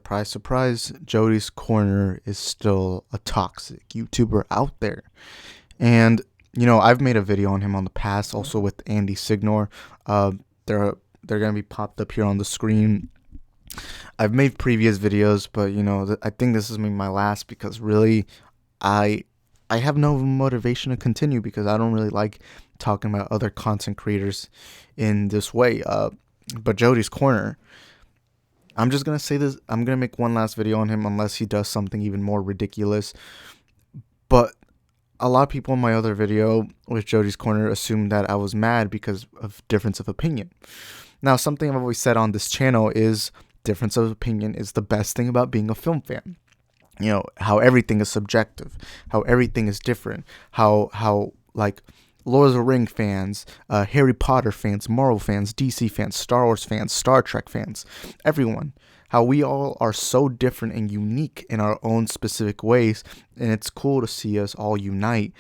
Surprise, surprise, Jody's Corner is still a toxic YouTuber out there. And, I've made a video on him on the past, also with Andy Signor. Uh, they're, they're going to be popped up here on the screen. I've made previous videos, but, I think this is my last because really, I I have no motivation to continue because I don't really like talking about other content creators in this way. But Jody's Corner, I'm just gonna say this. I'm gonna make one last video on him unless he does something even more ridiculous. But a lot of people in my other video with Jody's Corner assumed that I was mad because of difference of opinion. Now, something I've always said on this channel is difference of opinion is the best thing about being a film fan. How everything is subjective, how everything is different, how like Lord of the Ring fans, Harry Potter fans, Marvel fans, DC fans, Star Wars fans, Star Trek fans, everyone, how we all are so different and unique in our own specific ways, and it's cool to see us all unite,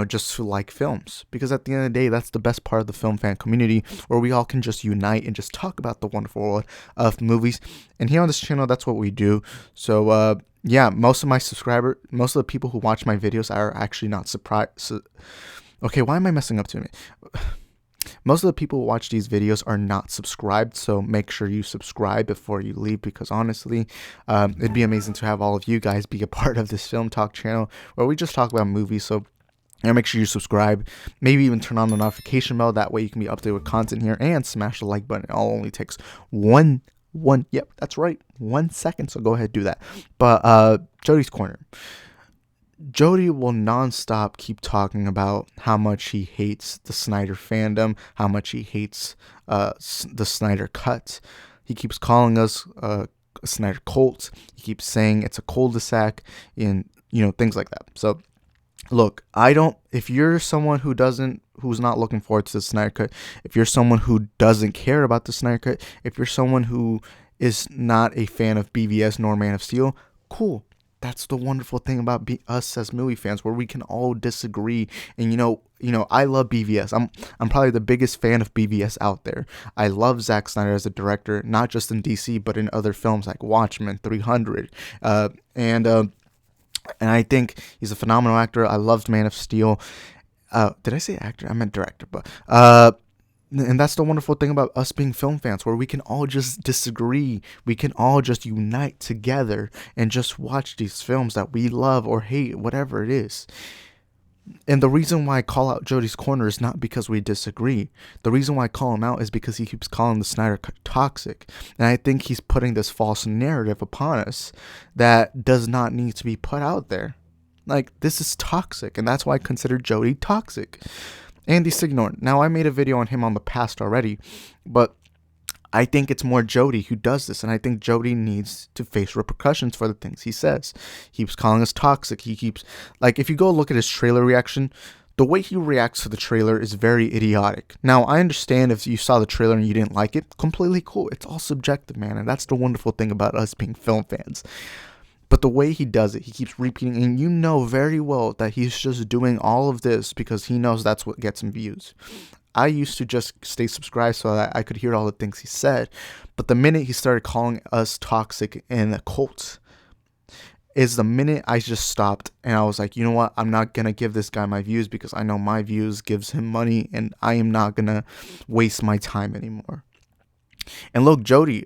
just to like films, because at the end of the day, that's the best part of the film fan community, where we all can just unite and just talk about the wonderful world of movies. And here on this channel, that's what we do. So, yeah, most of the people who watch my videos are actually not surprised. Okay, why am I messing up to me? Most of the people who watch these videos are not subscribed, so make sure you subscribe before you leave, because honestly, it'd be amazing to have all of you guys be a part of this Film Talk channel where we just talk about movies. So make sure you subscribe, maybe even turn on the notification bell. That way you can be updated with content here, and smash the like button. It all only takes yep, that's right, 1 second, so go ahead, do that. But Jody's Corner, Jody will nonstop keep talking about how much he hates the Snyder fandom, how much he hates the Snyder cut. He keeps calling us a Snyder cult. He keeps saying it's a cul-de-sac, and things like that. So look, if you're someone who's not looking forward to the Snyder cut, if you're someone who doesn't care about the Snyder cut, if you're someone who is not a fan of BVS nor Man of Steel, cool. That's the wonderful thing about us as movie fans, where we can all disagree. And I love BVS. I'm probably the biggest fan of BVS out there. I love Zack Snyder as a director, not just in DC, but in other films like Watchmen, 300, and I think he's a phenomenal actor. I loved Man of Steel. Did I say actor? I meant director. But and that's the wonderful thing about us being film fans, where we can all just disagree. We can all just unite together and just watch these films that we love or hate, whatever it is. And the reason why I call out Jody's Corner is not because we disagree. The reason why I call him out is because he keeps calling the Snyder Cut toxic. And I think he's putting this false narrative upon us that does not need to be put out there. Like, this is toxic, and that's why I consider Jody toxic. Andy Signor. Now, I made a video on him on the past already, but I think it's more Jody who does this, and I think Jody needs to face repercussions for the things he says. He keeps calling us toxic. He keeps, if you go look at his trailer reaction, the way he reacts to the trailer is very idiotic. Now, I understand if you saw the trailer and you didn't like it, completely cool. It's all subjective, man, and that's the wonderful thing about us being film fans. But the way he does it, he keeps repeating, and you know very well that he's just doing all of this because he knows that's what gets him views. I used to just stay subscribed so that I could hear all the things he said, but the minute he started calling us toxic and a cult is the minute I just stopped, and I was like, you know what, I'm not going to give this guy my views because I know my views gives him money, and I am not going to waste my time anymore. And look, Jody,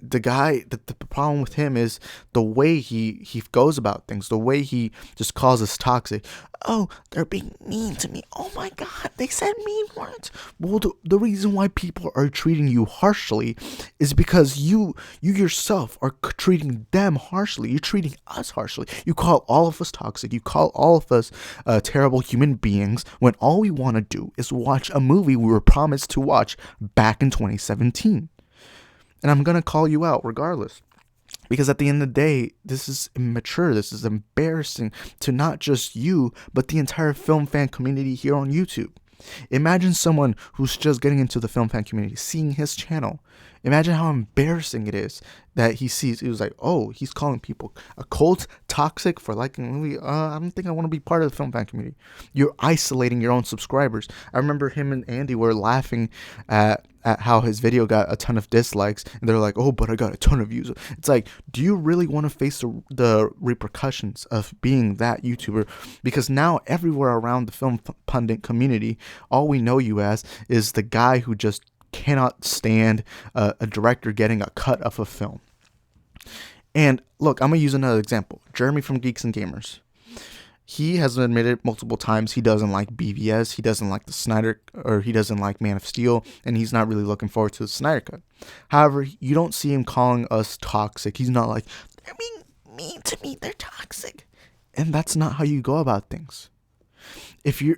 the problem with him is the way he goes about things, the way he just calls us toxic. Oh, they're being mean to me. Oh my God, they said mean words. Well, the reason why people are treating you harshly is because you yourself are treating them harshly. You're treating us harshly. You call all of us toxic. You call all of us terrible human beings, when all we want to do is watch a movie we were promised to watch back in 2017. And I'm going to call you out regardless. Because at the end of the day, this is immature. This is embarrassing to not just you, but the entire film fan community here on YouTube. Imagine someone who's just getting into the film fan community, seeing his channel, Imagine how embarrassing it is that he was like, oh, he's calling people a cult toxic for liking a movie. I don't think I want to be part of the film fan community. You're isolating your own subscribers. I remember him and Andy were laughing at how his video got a ton of dislikes, and they're like, oh, but I got a ton of views. It's like, do you really want to face the repercussions of being that YouTuber? Because now everywhere around the film pundit community, all we know you as is the guy who just cannot stand a director getting a cut of a film. And look, I'm going to use another example. Jeremy from Geeks and Gamers. He has admitted multiple times he doesn't like BVS, he doesn't like the Snyder, or he doesn't like Man of Steel, and he's not really looking forward to the Snyder Cut. However, you don't see him calling us toxic. He's not like, they're being mean to me, they're toxic. And that's not how you go about things. If you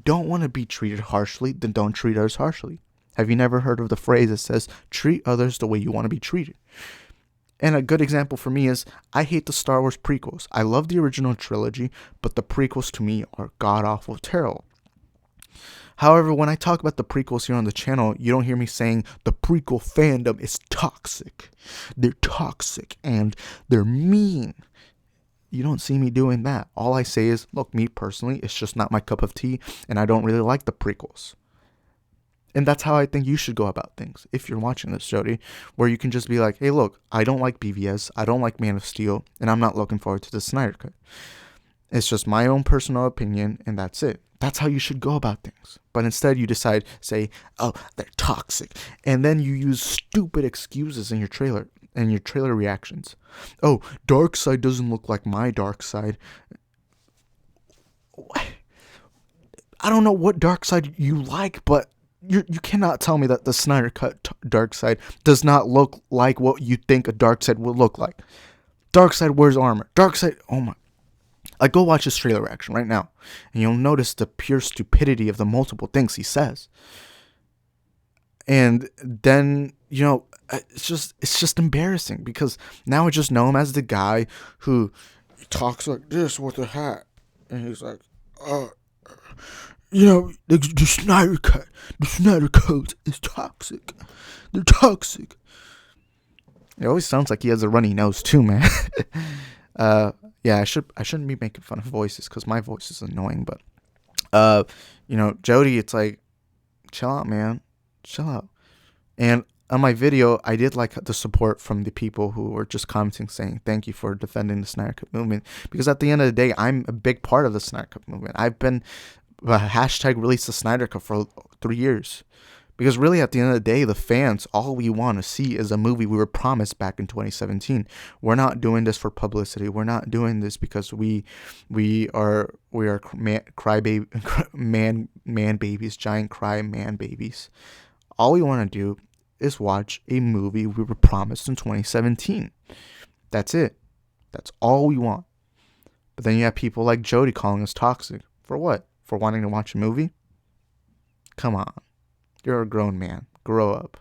don't want to be treated harshly, then don't treat others harshly. Have you never heard of the phrase that says, treat others the way you want to be treated? And a good example for me is, I hate the Star Wars prequels. I love the original trilogy, but the prequels to me are god-awful terrible. However, when I talk about the prequels here on the channel, you don't hear me saying the prequel fandom is toxic. They're toxic and they're mean. You don't see me doing that. All I say is, look, me personally, it's just not my cup of tea, and I don't really like the prequels. And that's how I think you should go about things if you're watching this, Jody, where you can just be like, hey, look, I don't like BVS, I don't like Man of Steel, and I'm not looking forward to the Snyder Cut. It's just my own personal opinion, and that's it. That's how you should go about things. But instead, you say, oh, they're toxic. And then you use stupid excuses in your trailer and your trailer reactions. Oh, Darkseid doesn't look like my Darkseid. I don't know what Darkseid you like, but you cannot tell me that the Snyder Cut Darkseid does not look like what you think a Darkseid would look like. Darkseid wears armor. Darkseid, oh my. Like, go watch his trailer reaction right now, and you'll notice the pure stupidity of the multiple things he says. And then, it's just embarrassing, because now I just know him as the guy who talks like this with a hat, and he's like, the Snyder Cut is toxic. They're toxic. It always sounds like he has a runny nose too, man. Yeah, I shouldn't be making fun of voices, because my voice is annoying. But, Jody, it's like, chill out, man. Chill out. And on my video, I did like the support from the people who were just commenting saying, thank you for defending the Snyder Cut movement. Because at the end of the day, I'm a big part of the Snyder Cut movement. I've been hashtag release the Snyder Cut for 3 years. Because really, at the end of the day, the fans, all we want to see is a movie we were promised back in 2017. We're not doing this for publicity. We're not doing this because we are man babies, giant cry man babies. All we want to do is watch a movie we were promised in 2017. That's it. That's all we want. But then you have people like Jody calling us toxic. For what? For wanting to watch a movie? Come on. You're a grown man. Grow up.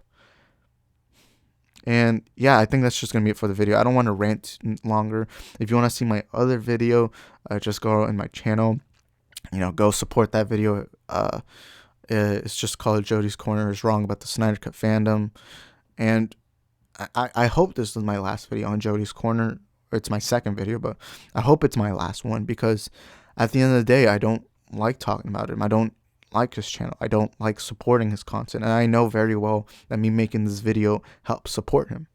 And yeah, I think that's just going to be it for the video. I don't want to rant longer. If you want to see my other video, just go in my channel. Go support that video. It's just called Jody's Corner is Wrong About the Snyder Cut Fandom. And I hope this is my last video on Jody's Corner. It's my second video, but I hope it's my last one, because at the end of the day, I don't like talking about him. I don't like his channel. I don't like supporting his content. And I know very well that me making this video helps support him.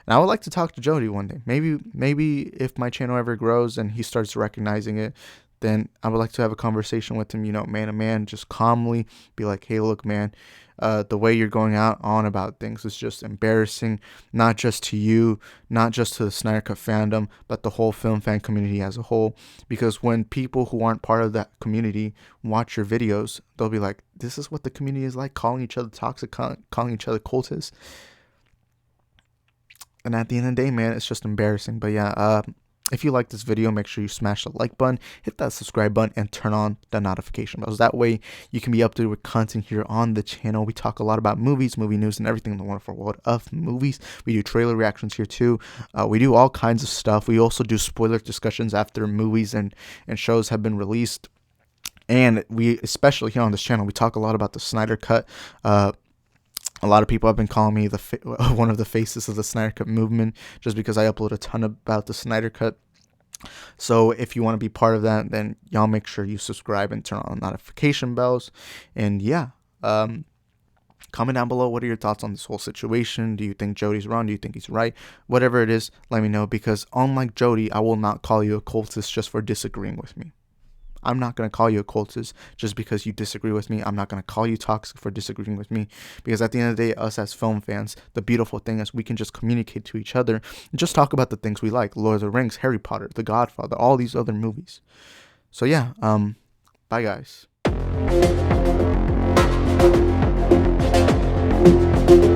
And I would like to talk to Jody one day. Maybe if my channel ever grows and he starts recognizing it, then I would like to have a conversation with him, man to man, just calmly be like, hey, look, man, the way you're going out on about things is just embarrassing, not just to you, not just to the Snyder Cut fandom, but the whole film fan community as a whole. Because when people who aren't part of that community watch your videos, they'll be like, this is what the community is like, calling each other toxic, calling each other cultists. And at the end of the day, man, it's just embarrassing. But yeah, if you like this video, make sure you smash the like button, hit that subscribe button, and turn on the notification bells. That way, you can be updated with content here on the channel. We talk a lot about movies, movie news, and everything in the wonderful world of movies. We do trailer reactions here too. We do all kinds of stuff. We also do spoiler discussions after movies and shows have been released. And we, especially here on this channel, we talk a lot about the Snyder Cut. A lot of people have been calling me one of the faces of the Snyder Cut movement just because I upload a ton about the Snyder Cut. So if you want to be part of that, then y'all make sure you subscribe and turn on notification bells. And yeah, comment down below, what are your thoughts on this whole situation? Do you think Jody's wrong? Do you think he's right? Whatever it is, let me know, because unlike Jody, I will not call you a cultist just for disagreeing with me. I'm not going to call you a cultist just because you disagree with me. I'm not going to call you toxic for disagreeing with me, because at the end of the day, us as film fans, the beautiful thing is we can just communicate to each other and just talk about the things we like. Lord of the Rings, Harry Potter, The Godfather, all these other movies. So yeah, bye guys.